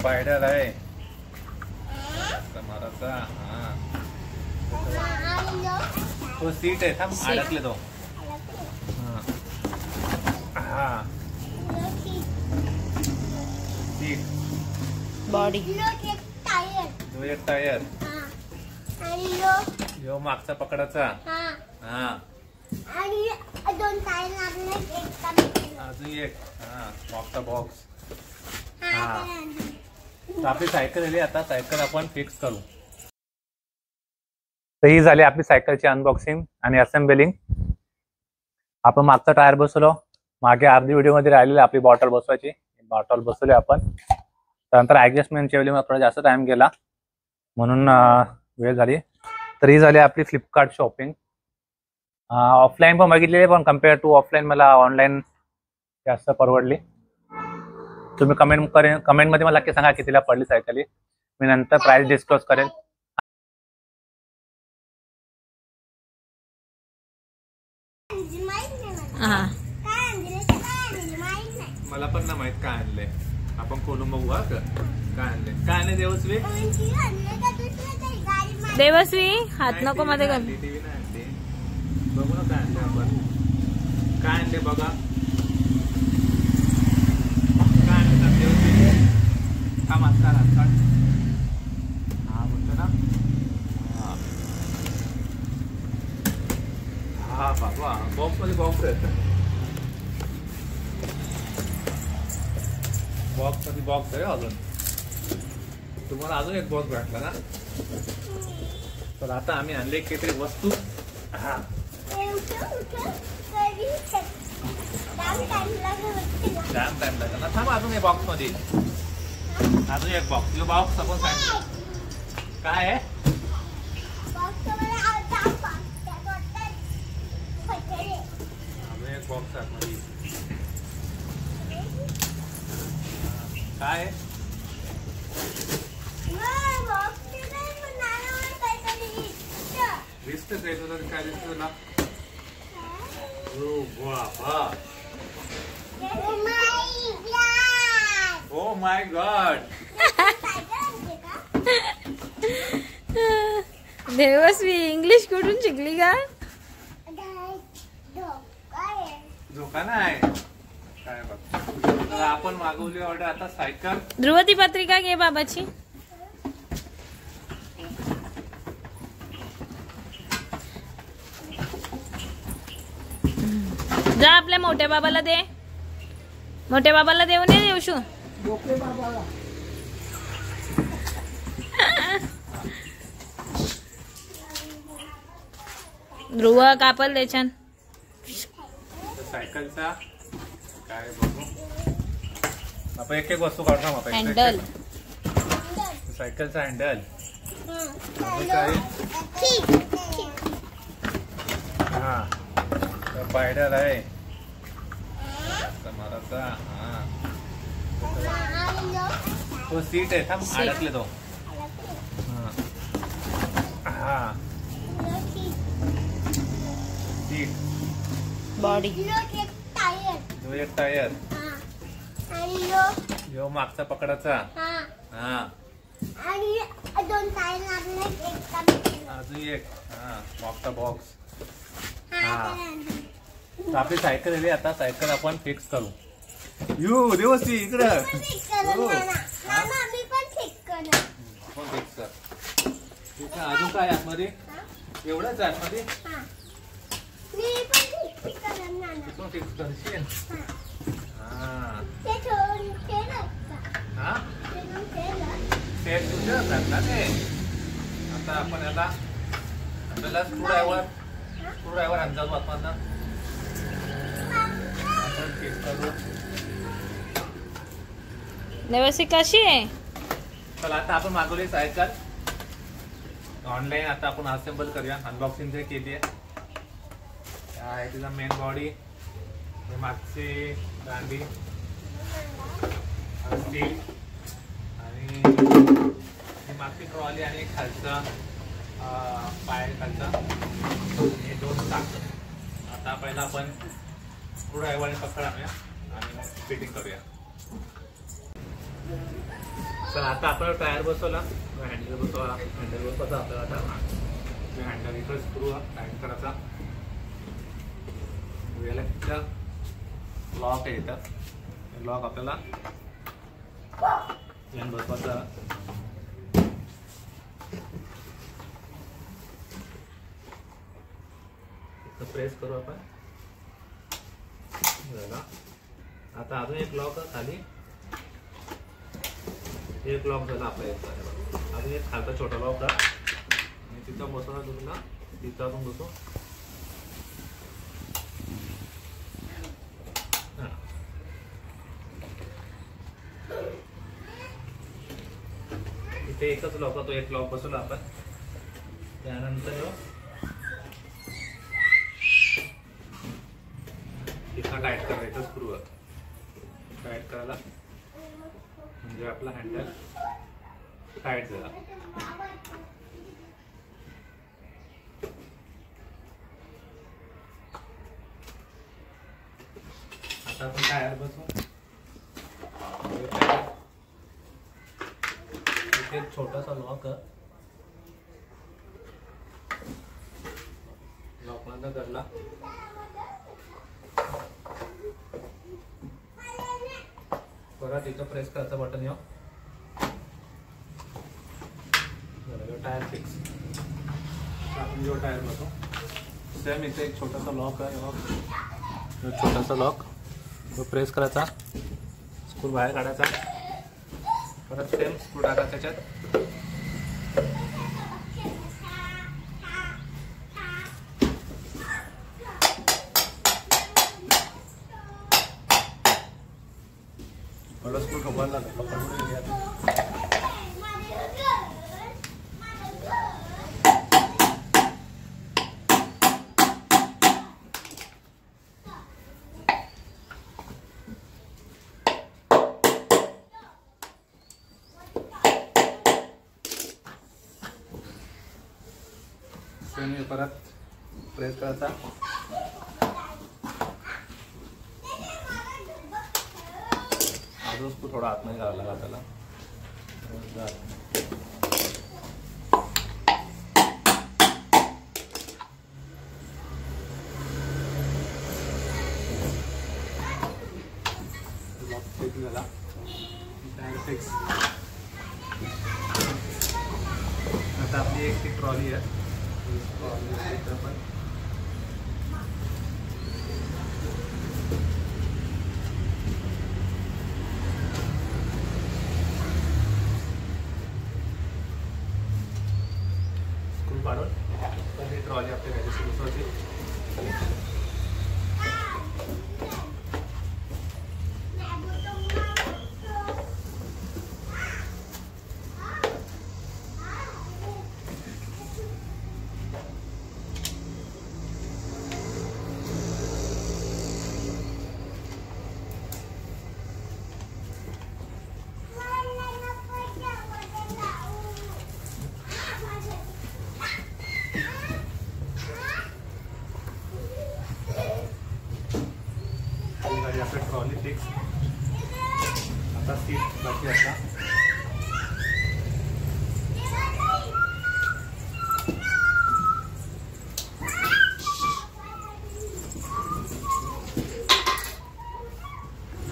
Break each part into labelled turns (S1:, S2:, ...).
S1: Pedal आहे समाराचा. तो seat आहे, थांब अडकले तो. सीट
S2: बॉडी
S1: जो एक टायर यो मागचा पकडाचा.
S3: आणि दोन टायर लागले,
S1: अजून एक मागचा बॉक्स. आपली सायकल आली, आता सायकल आपण फिक्स करू. तर ही झाली आपली सायकलची अनबॉक्सिंग आणि असेंबलिंग. आपण मागचा टायर बसवलो, मागे अर्धी व्हिडिओ मध्ये राहिलेली आपली बॉटल बसवायची. बॉटल बसवली आपण. त्यानंतर ऍडजस्टमेंटच्या वेळी थोडा जास्त टाइम गेला म्हणून वेळ झाली. तर ही झाली आपली फ्लिपकार्ट शॉपिंग. ऑफलाईन पण बघितलेली, पण कम्पेअर टू ऑफलाईन मला ऑनलाईन जास्त परवडली. तुम्ही कमेंटमध्ये मला नक्की सांगा कितीला पडली सायकल. मी नंतर प्राइस डिस्क्लोज करेल. मला पण नाही माहित काय आणलंय. आपण खोलून बघू. काय आणले देवस्वी.
S2: देवस्वी हात नको मध्ये घाल.
S1: टीव्ही नाही आणली. बघू ना काय आणले आपण. काय आणले बघा. काय आणले देवस्वी. हा मास्कार हा म्हणतो ना. हा बाबा बॉक्स मध्ये बॉक्स आहे. बॉक्स मध्ये बॉक्स आहे अजून. तुम्हाला अजून एक बॉक्स भेटला ना. तर आता आम्ही आणले काहीतरी वस्तू. जाम टाइम लागला ना. थांब अजून एक बॉक्स मध्ये अजून एक बॉक्स. बॉक्स आपण सांग काय आहे. अजून एक बॉक्स आहे काय. लिस्ट द्यायचं होतं. काय लिस्ट तुला. Oh my God.
S2: देवस्वी इंग्लिश कुठून शिकली का.
S1: धोका नाही काय बघ. तर आपण मागवली ऑर्डर आता सायकल.
S2: ध्रुवती पत्रिका घे बाबाची. जा आपल्या मोठ्या बाबाला दे. मोठ्या बाबाला देऊ नये देवशू. ध्रुव कापल दे छान.
S1: सायकलचा काय बघू. आपण एक एक वस्तू काढतो मग.
S2: हँडल
S1: सायकलचा हँडल. पायडल आहे समाराचा. तो सीट आहे, थांब अडकले तो. सीट
S2: बॉडी
S1: जो एक टायर जो मागचा पकडाचा.
S3: आणि दोन टायर लागले,
S1: अजून एक मागचा बॉक्स. आपली सायकल आली, आता सायकल आपण फिक्स करू. यू देवस्वी इकडं. आपण फिक्स कर. अजून काय आतमध्ये. एवढंच आतमध्ये. तू फिक्स करशील. तेल तुझं करणार ते. आता आपण याला आपल्याला स्क्रू ड्रायव्हर अंदाज वापरता. आपण फिक्स करू.
S2: देवस्वी कशी आहे.
S1: चला आता आपण मागवली सायकल ऑनलाईन. आता आपण असेंबल करूया. अनबॉक्सिंग जे केली आहे. आहे तिचा मेन बॉडी. मागची दांडी स्टील आणि मागची ट्रॉली आणि खालचा पाय खालचा हे दोन टाक. आता पहिला आपण स्क्रू ड्रायव्हरने पकड आणूया आणि मग फिटिंग करूया. तर आता आपण टायर बसवला, हँडल बसवला. हँडल बसवायचा आपल्याला आता हँडल इथं स्क्रू टाईट करायचा. याला लॉक आहे इथं, लॉक आपल्याला यान बसवायचा. प्रेस करू आपण. झाला. आता अजून एक लॉक खाली, एक लॉक झाला आपल्या याचा. अजून एक खालचा छोटा लॉक का आणि तिथं बसवणार तुला, तिथं आपण बसू. इथे एकच लॉक, तो एक लॉक बसवला आपण. त्यानंतर इथं टाईट करायचं स्क्रू टाईट करायला, म्हणजे आपला हँडल टाईट झाला. आता आपण टायर बसवू. इथे एक छोटासा लॉक बंद करला. परत इथं प्रेस करायचं बटन येऊ. Tyre fix. आपण जो टायर बसू सेम इथे एक छोटासा लॉक आहे, छोटासा लॉक तो प्रेस करायचा, स्क्रू बाहेर काढायचा, परत सेम स्क्रू टाकायचा त्याच्यात. परत स्क्रू ठोकायला लागला. परत प्रेस करायचा. अजून स्क्रू थोडा आतमध्ये घालायला लागला त्याला. लॉक फिक्स झाला. Tyre fix. आता आपली एक ती ट्रॉली आहे. आपण स्क्रू काढून तर ही ट्रॉली आपल्या घ्यायची बसवायची. आपली ट्रॉली फिक्स. आता सीट बाकी आता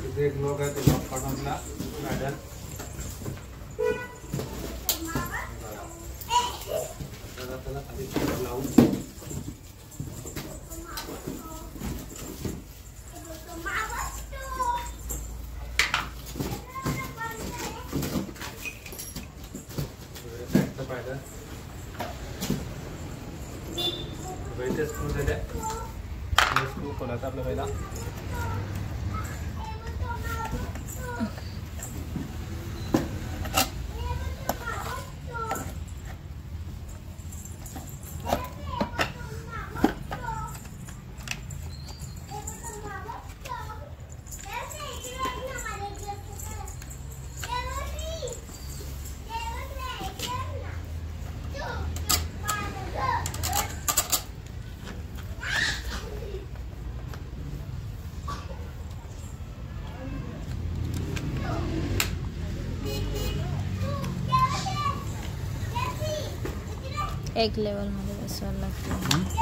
S1: इथे एक लॉक आहे, तो लॉक काढूनला गाड्या त्याला खाली लावून इथे स्क्रू दिले. स्क्रू खोलायचा आपल्या पहिला.
S2: एक लेवल मध्ये बसवायला लागतं.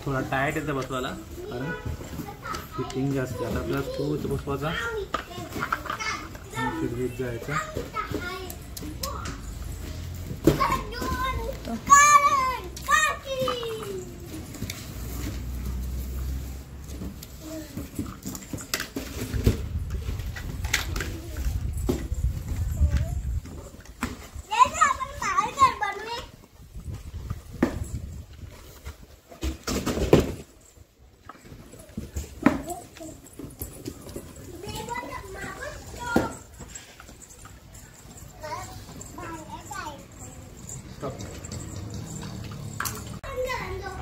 S1: थोडा टाईट येतं बसवायला कारण फिटिंग जास्त. आता आपल्याला स्क्रू इथं बसवायचा, फिरवीत जायचं.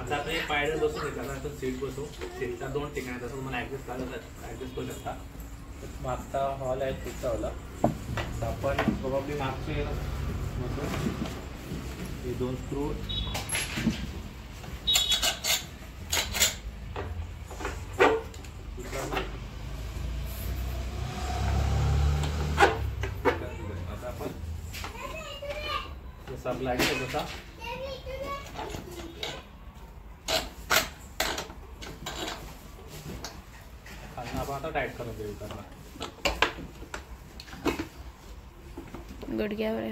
S1: आता आपण एक पायडर बसून घेतला ना, आपण सीट बसू. सीटला 2 ठिकाणी तसं तुम्हाला ॲडजस्ट करू शकता. मागचा हॉल आहे, सीटचा हॉल. तर आपण प्रोबॅबली मागचे बसू. हे 2 स्क्रू आता आपण जसा लागेल तसा आपण आता टाईट करून देऊ. त्यांना
S2: गुडघ्यावर आहे.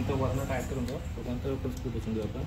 S1: तो वरनं टाईट करून जाऊ. त्यानंतर पण स्क्रू बसून देऊ आपण.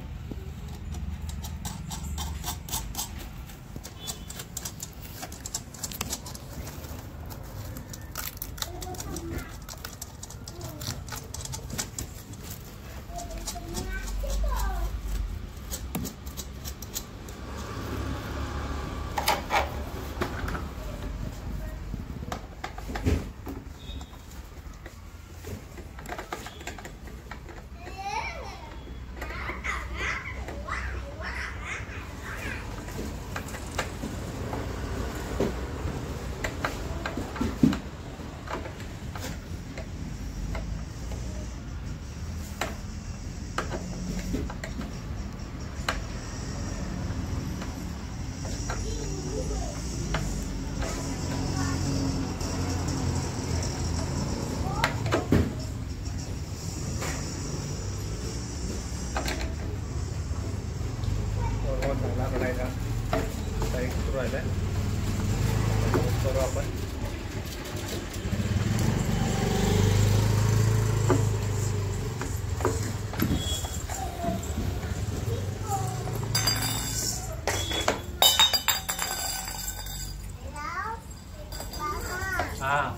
S1: चांगला करायचा. आता एक स्क्रू राहिला आहे, करू आपण. हां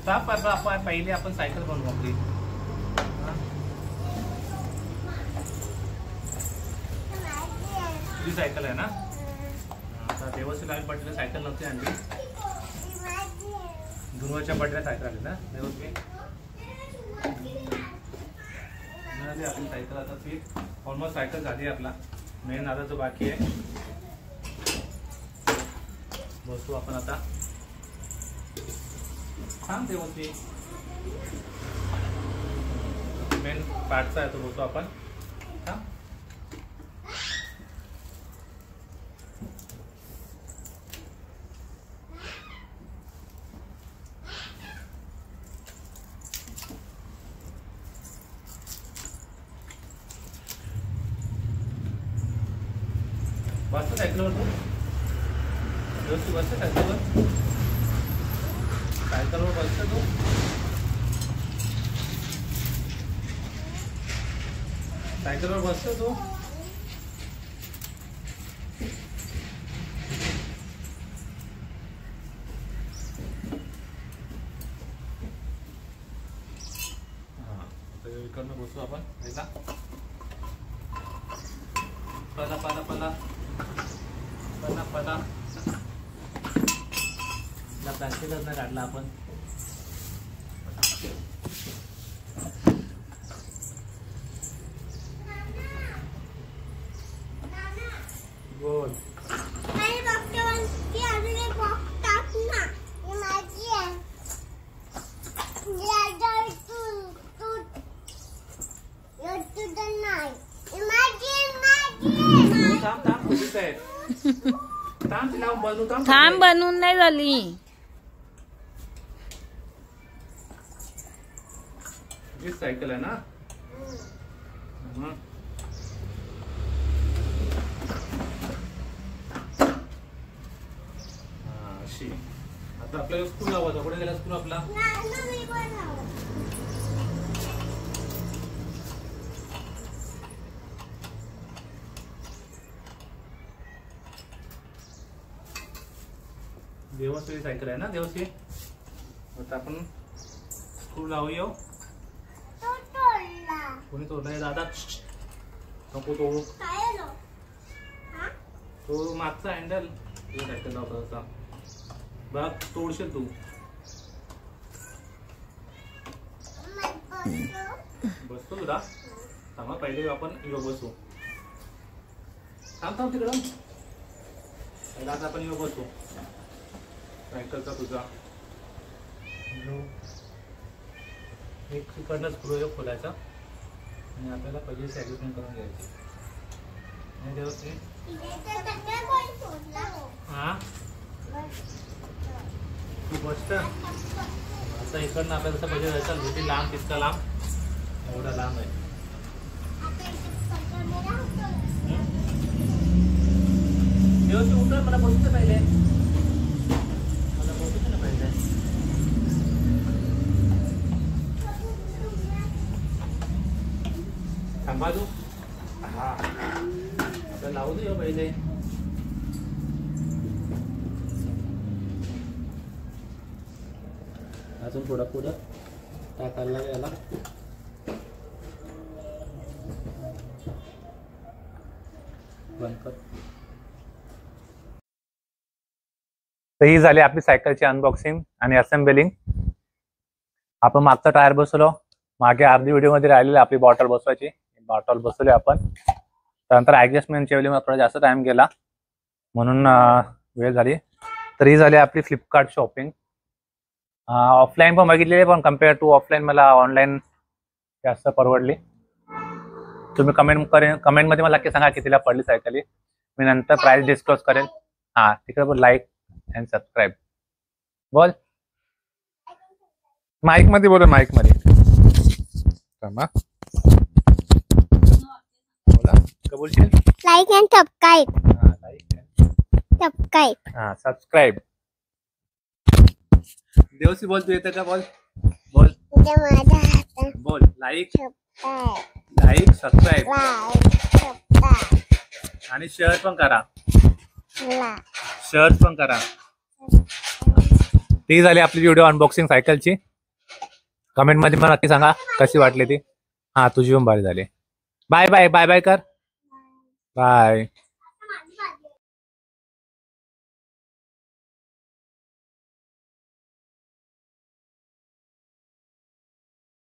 S1: स्टॉप. आपण पहिले आपण सायकल बनवू आपली. तुझी सायकल आहे ना. आता व्यवस्थित आम्ही पडलेलं सायकल नव्हती आणली. दुर्वाच्या पडल्या सायकल आली ना व्यवस्थित. आपली सायकल आता ती ऑलमोस्ट सायकल झाली. आपला मेन आता जो बाकी आहे बसू आपण आता. छान व्यवस्थित मेन पार्टचा आहे तो बसू आपण. हां बसतो सायकलवर. तू व्यवस्थित बसतो सायकलवर. सायकलवर बसतो तू? सायकलवर बसतो तू? इकडनं बसू आपण पहिला. पला पला पला पला पला. प्लास्टिकच नाही काढला आपण. बोल.
S3: अरे बघते अजून एक बॉक्स टाक ना. ही माझी आहे. तुझं नाही. ही माझी
S1: थांब थांब खुशीच आहे. थांब तिला बनवू.
S2: थांब बनवून नाही झाली.
S1: हीच सायकल आहे ना. अशी. आता आपल्याला स्कूल लावायचा. कुठे गेला स्कूल आपला? देवसी सायकल आहे ना. देवसी. आता आपण स्कूल लावूया. कोणी तोडलाय दादा? नको तोडू. तो मागचा हँडल सायकल लावता. बघ तोडशील तू. बसतो तुला. थांबा पहिले आपण यो बसू. थांब थांब तिकडं. पहिला आता आपण यो बसू सायकलचा तुझा. एक तिकडनं स्क्रू एक खोलायचा आणि आपल्याला पहिले ॲडजस्टमेंट करून घ्यायची. नाही व्यवस्थित. हा तू बसत आता इकडनं आपल्याला तसं पहिले जायचं. किती लांब तितका लांब. एवढा लांब आहे. व्यवस्थित उतर. मला बसतं पहिले. मला बसतं ना पहिले. थांबा तू. हा आता लावू दे पहिले. अजून थोडा पुढं टाकायला याला. बंद कर. तर ही झाली आपली सायकलची अनबॉक्सिंग आणि असेंबलिंग. आपण मागचा टायर बसवलो. मागे अर्धी व्हिडिओमध्ये राहिलेली आपली बॉटल बसवायची. बॉटल बसवली आपण. त्यानंतर ॲडजस्टमेंटच्या वेळी थोडा जास्त टाइम गेला म्हणून वेळ झाली. तर ही झाली आपली फ्लिपकार्ट शॉपिंग. ऑफलाईन पण बघितलेली पण कम्पेअर टू ऑफलाईन मला ऑनलाईन जास्त परवडली. तुम्ही कमेंटमध्ये मला नक्की सांगा कितीला पडली सायकली. मी नंतर प्राइस डिस्क्लोज करेल. हां तिकडे बोल लाईक अँड सबस्क्राईब. बोल माईकमध्ये बोल. माईकमध्ये बोला. का बोलशील?
S3: Like and subscribe.
S1: हां लाईक
S3: सबस्क्राईब.
S1: हां सबस्क्राईब. देवसी बोल. तू येतं का? बोल बोल बोल. लाईक सबस्क्राईब आणि शेअर पण करा. शेअर पण करा. ती झाली आपली व्हिडिओ अनबॉक्सिंग सायकलची. कमेंटमध्ये मला नक्की सांगा कशी वाटली ती. हां तुझी पण भारी झाली. Bye bye. बाय बाय कर. बाय.